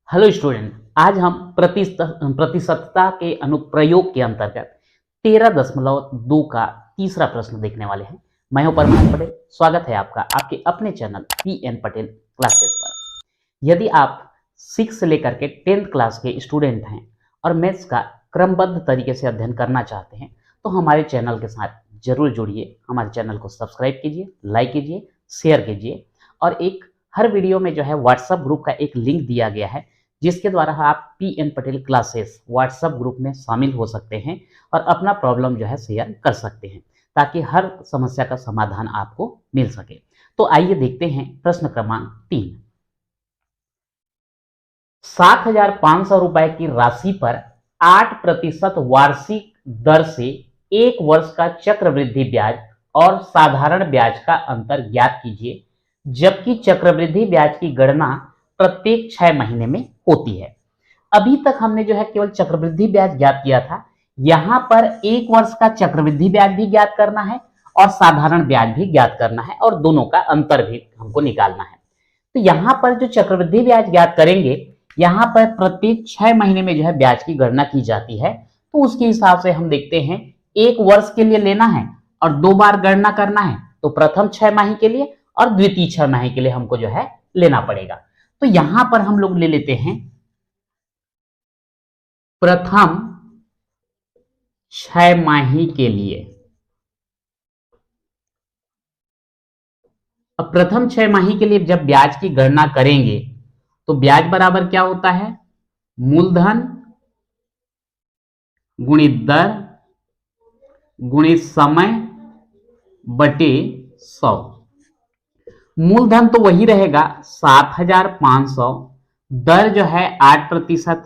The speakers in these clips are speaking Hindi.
Hello student. आज हम प्रतिशतता के अनुप्रयोग के अंतर्गत 13.2 का तीसरा प्रश्न देखने वाले हैं। मैं हूं परमानंद पटेल। स्वागत है आपका आपके अपने चैनल PN पटेल क्लासेस पर। यदि आप 6 से लेकर के 10th क्लास के स्टूडेंट हैं और मैथ्स का क्रमबद्ध तरीके से अध्ययन करना चाहते हैं तो हमारे चैनल के साथ जरूर जुड़िए। हमारे चैनल को सब्सक्राइब कीजिए, लाइक कीजिए, शेयर कीजिए और हर वीडियो में जो है व्हाट्सएप ग्रुप का एक लिंक दिया गया है जिसके द्वारा आप PN Patel classes WhatsApp group में शामिल हो सकते हैं और अपना प्रॉब्लम जो है शेयर कर सकते हैं ताकि हर समस्या का समाधान आपको मिल सके। तो आइए देखते हैं प्रश्न क्रमांक 3। 7,500 रुपए की राशि पर 8% वार्षिक दर से एक वर्ष का चक्रवृद्धि ब्याज और साधारण ब्याज का अंतर ज्ञात कीजिए, जबकि चक्रवृद्धि ब्याज की गणना प्रत्येक 6 महीने में होती है। अभी तक हमने जो है केवल चक्रवृद्धि ब्याज ज्ञात किया था। यहां पर एक वर्ष का चक्रवृद्धि ब्याज भी ज्ञात करना है और साधारण ब्याज भी ज्ञात करना है और दोनों का अंतर भी हमको निकालना है। तो यहां पर जो चक्रवृद्धि ब्याज ज्ञात करेंगे, यहां पर प्रत्येक 6 महीने में जो है ब्याज की गणना की जाती है। तो उसके हिसाब से हम देखते हैं, एक वर्ष के लिए लेना है और 2 बार गणना करना है तो प्रथम 6 माही के लिए और द्वितीय 6 माही के लिए हमको जो है लेना पड़ेगा। तो यहां पर हम लोग ले लेते हैं प्रथम 6 माही के लिए। अब प्रथम 6 माही के लिए जब ब्याज की गणना करेंगे तो ब्याज बराबर क्या होता है, मूलधन गुणित दर गुणित समय बटे 100। मूलधन तो वही रहेगा 7,500, दर जो है 8%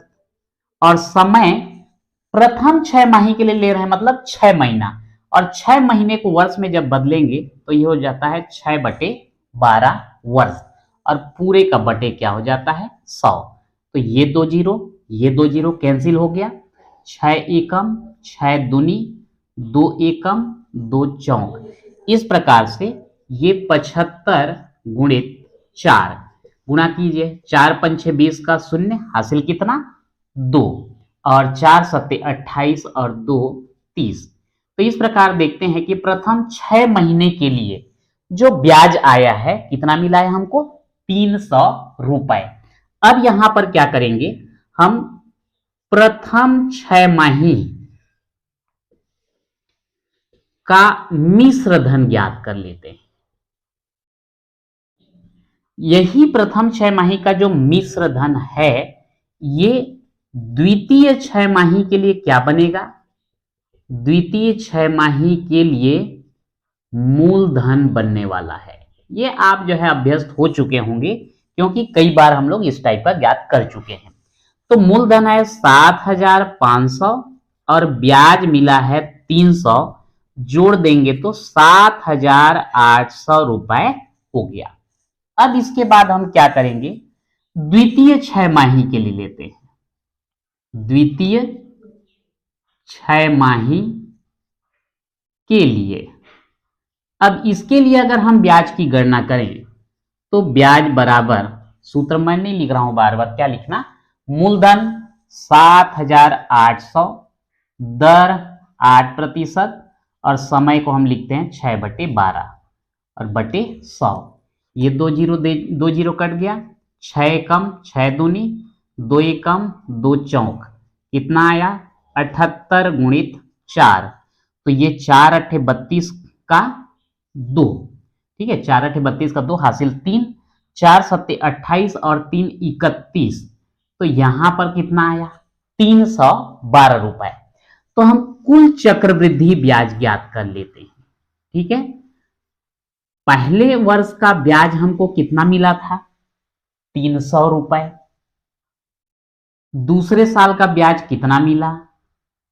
और समय प्रथम 6 माही के लिए ले रहे हैं मतलब 6 महीना, और 6 महीने को वर्ष में जब बदलेंगे तो ये हो जाता है 6/12 वर्ष और पूरे का बटे क्या हो जाता है 100। तो ये दो जीरो कैंसिल हो गया, 6 एकम 6 दूनी 2 एकम 2 चौक। इस प्रकार से ये 75 गुणित 4 गुणा कीजिए, 4 पंचे 20 का शून्य, हासिल कितना 2 और 4 सत्ते 28 और 2 30। तो इस प्रकार देखते हैं कि प्रथम 6 महीने के लिए जो ब्याज आया है कितना मिला है हमको 300 रुपए। अब यहां पर क्या करेंगे, हम प्रथम 6 माही का मिश्र धन ज्ञात कर लेते हैं। यही प्रथम 6 माही का जो मिश्र धन है ये द्वितीय 6 माही के लिए क्या बनेगा, द्वितीय 6 माही के लिए मूलधन बनने वाला है। ये आप जो है अभ्यस्त हो चुके होंगे क्योंकि कई बार हम लोग इस टाइप का ज्ञात कर चुके हैं। तो मूलधन है 7,500 और ब्याज मिला है 300, जोड़ देंगे तो 7,800 रुपए हो गया। अब इसके बाद हम क्या करेंगे, द्वितीय 6 माही के लिए लेते हैं। द्वितीय 6 माही के लिए, अब इसके लिए अगर हम ब्याज की गणना करें तो ब्याज बराबर, सूत्र मैं नहीं लिख रहा हूं बार बार, क्या लिखना, मूलधन 7,800, दर 8% और समय को हम लिखते हैं 6/12 और बटे 100। ये दो जीरो कट गया, 6 एकम 6 दूनी 2 एकम 2 चौक, कितना आया 78 गुणित 4। तो ये 4 अट्ठे 32 का 2, ठीक है, 4 अट्ठे 32 का 2 हासिल 3, 4 सत्ते 28 और 3 31। तो यहां पर कितना आया 312 रुपए। तो हम कुल चक्रवृद्धि ब्याज ज्ञात कर लेते हैं। ठीक है, पहले वर्ष का ब्याज हमको कितना मिला था 300 रुपए, दूसरे साल का ब्याज कितना मिला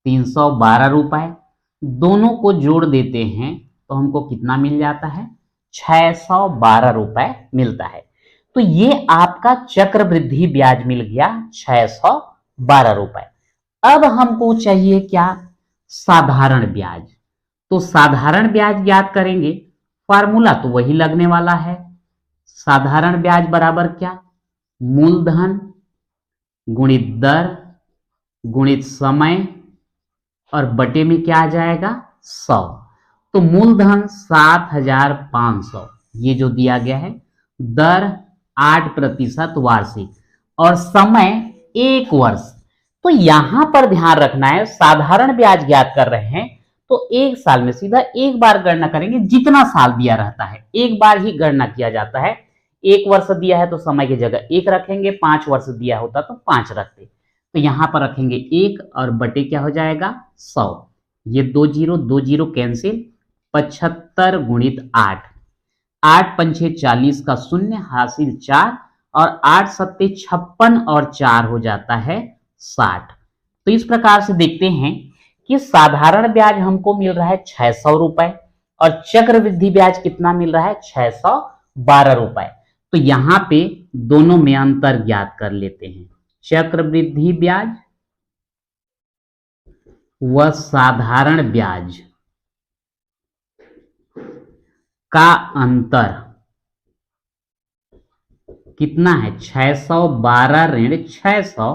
312 रुपए, दोनों को जोड़ देते हैं तो हमको कितना मिल जाता है 612 रुपए मिलता है। तो ये आपका चक्रवृद्धि ब्याज मिल गया 612 रुपए। अब हमको चाहिए क्या, साधारण ब्याज। तो साधारण ब्याज ज्ञात करेंगे, फार्मूला तो वही लगने वाला है। साधारण ब्याज बराबर क्या, मूलधन गुणित दर गुणित समय और बटे में क्या आ जाएगा 100। तो मूलधन 7,500 ये जो दिया गया है, दर 8% वार्षिक और समय 1 वर्ष। तो यहां पर ध्यान रखना है, साधारण ब्याज ज्ञात कर रहे हैं तो 1 साल में सीधा एक बार गणना करेंगे, जितना साल दिया रहता है एक बार ही गणना किया जाता है। 1 वर्ष दिया है तो समय की जगह 1 रखेंगे, 5 वर्ष दिया होता तो 5 रखते। तो यहां पर रखेंगे 1 और बटे क्या हो जाएगा 100। ये 2 जीरो कैंसिल, 75 गुणित 8, 8 पंछे 40 का शून्य हासिल 4 और 8 सत्ते 56 और 4 हो जाता है 60। तो इस प्रकार से देखते हैं कि साधारण ब्याज हमको मिल रहा है 600 रुपए और चक्रवृद्धि ब्याज कितना मिल रहा है 612 रुपए। तो यहां पे दोनों में अंतर ज्ञात कर लेते हैं। चक्रवृद्धि ब्याज व साधारण ब्याज का अंतर कितना है 612 ऋण 600,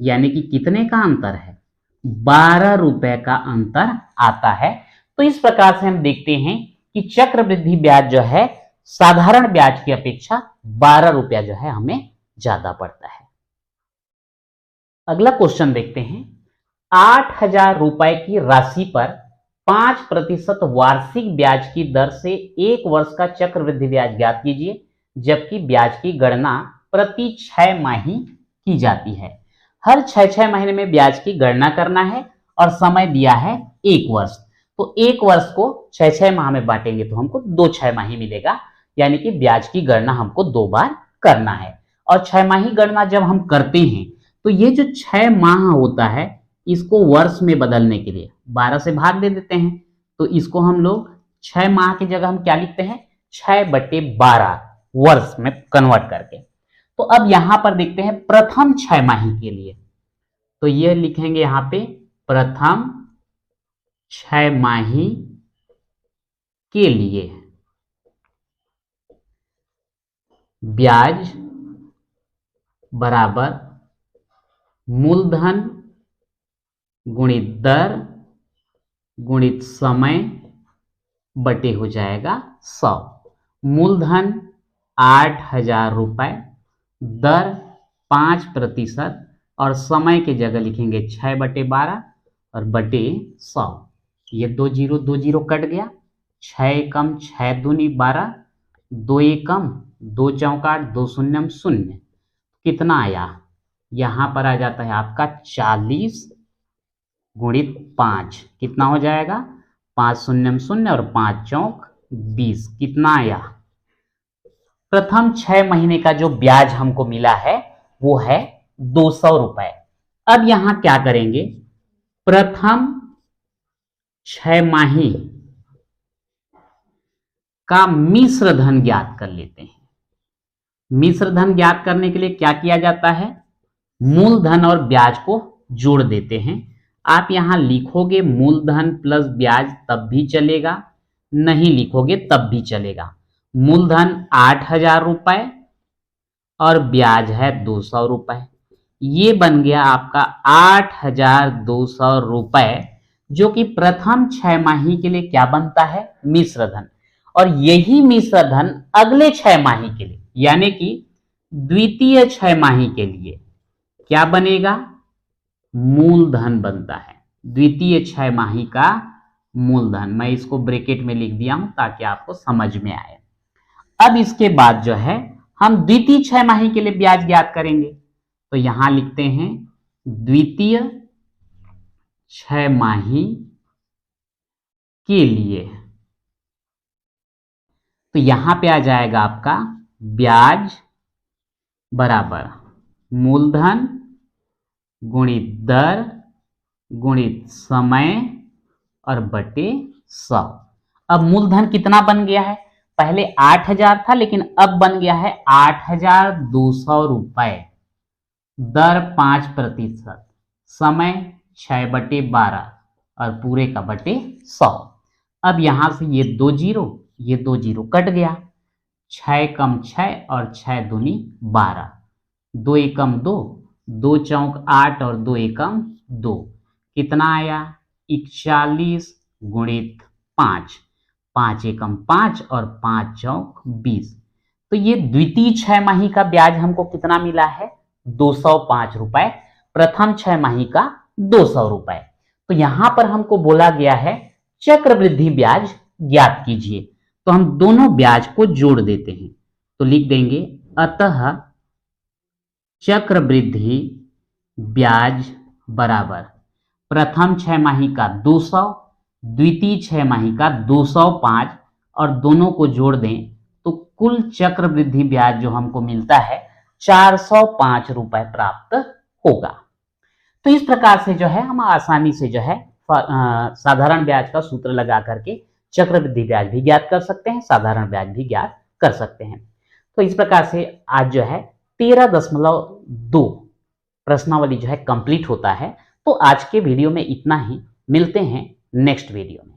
यानी कि कितने का अंतर है 12 रुपए का अंतर आता है। तो इस प्रकार से हम देखते हैं कि चक्रवृद्धि ब्याज जो है साधारण ब्याज की अपेक्षा 12 रुपया जो है हमें ज्यादा पड़ता है। अगला क्वेश्चन देखते हैं। 8,000 रुपए की राशि पर 5% वार्षिक ब्याज की दर से 1 वर्ष का चक्रवृद्धि ब्याज ज्ञात कीजिए, जबकि ब्याज की गणना प्रति 6 माही की जाती है। हर 6 महीने में ब्याज की गणना करना है और समय दिया है 1 वर्ष। तो 1 वर्ष को 6 माह में बांटेंगे तो हमको 2 6 माही मिलेगा, यानी कि ब्याज की गणना हमको 2 बार करना है। और 6 माही गणना जब हम करते हैं तो ये जो 6 माह होता है इसको वर्ष में बदलने के लिए 12 से भाग दे देते हैं। तो इसको हम लोग 6 माह की जगह हम क्या लिखते हैं 6/12 वर्ष में कन्वर्ट करके। तो अब यहां पर देखते हैं प्रथम 6 माही के लिए, तो ये लिखेंगे यहां पे प्रथम 6 माही के लिए ब्याज बराबर मूलधन गुणित दर गुणित समय बटे हो जाएगा 100। मूलधन 8,000 रुपए, दर 5% और समय की जगह लिखेंगे 6/12 और बटे 100। ये 2 जीरो कट गया, 6 कम 6 दूनी 12, 2 एकम 2 चौका 2 शून्यम 0, कितना आया यहां पर आ जाता है आपका 40 गुणित 5, कितना हो जाएगा 5 शून्यम 0 और 5 चौक 20, कितना आया। प्रथम 6 महीने का जो ब्याज हमको मिला है वो है 200 रुपए। अब यहां क्या करेंगे प्रथम 6 माही का मिश्र धन ज्ञात कर लेते हैं। मिश्र धन ज्ञात करने के लिए क्या किया जाता है मूलधन और ब्याज को जोड़ देते हैं। आप यहां लिखोगे मूलधन प्लस ब्याज तब भी चलेगा, नहीं लिखोगे तब भी चलेगा। मूलधन 8,000 रुपए और ब्याज है 200 रुपए, ये बन गया आपका 8,200 रुपए, जो कि प्रथम 6 माही के लिए क्या बनता है मिश्र धन। और यही मिश्र धन अगले 6 माही के लिए यानी कि द्वितीय 6 माही के लिए क्या बनेगा मूलधन बनता है। द्वितीय 6 माही का मूलधन, मैं इसको ब्रैकेट में लिख दिया हूं ताकि आपको समझ में आए। अब इसके बाद जो है हम द्वितीय 6 माही के लिए ब्याज ज्ञात करेंगे, तो यहां लिखते हैं द्वितीय 6 माही के लिए, तो यहां पे आ जाएगा आपका ब्याज बराबर मूलधन गुणित दर गुणित समय और बटे 100। अब मूलधन कितना बन गया है, पहले 8,000 था लेकिन अब बन गया है 8,200 रुपए, दर 5%, समय 6/12 और पूरे का बटे 100। अब यहां से ये 2 जीरो कट गया, 6 कम 6 और 6 दूनी 12, 2 एकम 2, दो चौक 8 और दो एकम 2, कितना आया 41 गुणित 5, 5 एकम 5 और 5 चौक 20। तो ये द्वितीय छमाही का ब्याज हमको कितना मिला है 205 रुपए, प्रथम छमाही का 200 रुपए। तो यहां पर हमको बोला गया है चक्रवृद्धि ब्याज ज्ञात कीजिए। तो हम दोनों ब्याज को जोड़ देते हैं, तो लिख देंगे अतः चक्रवृद्धि ब्याज बराबर प्रथम छमाही का 200, द्वितीय छमाही का 205 और दोनों को जोड़ दें तो कुल चक्रवृद्धि ब्याज जो हमको मिलता है 405 रुपए प्राप्त होगा। तो इस प्रकार से जो है हम आसानी से जो है साधारण ब्याज का सूत्र लगा करके चक्रवृद्धि ब्याज भी ज्ञात कर सकते हैं, साधारण ब्याज भी ज्ञात कर सकते हैं। तो इस प्रकार से आज जो है 13.2 प्रश्नावली जो है कंप्लीट होता है। तो आज के वीडियो में इतना ही, मिलते हैं नेक्स्ट वीडियो में।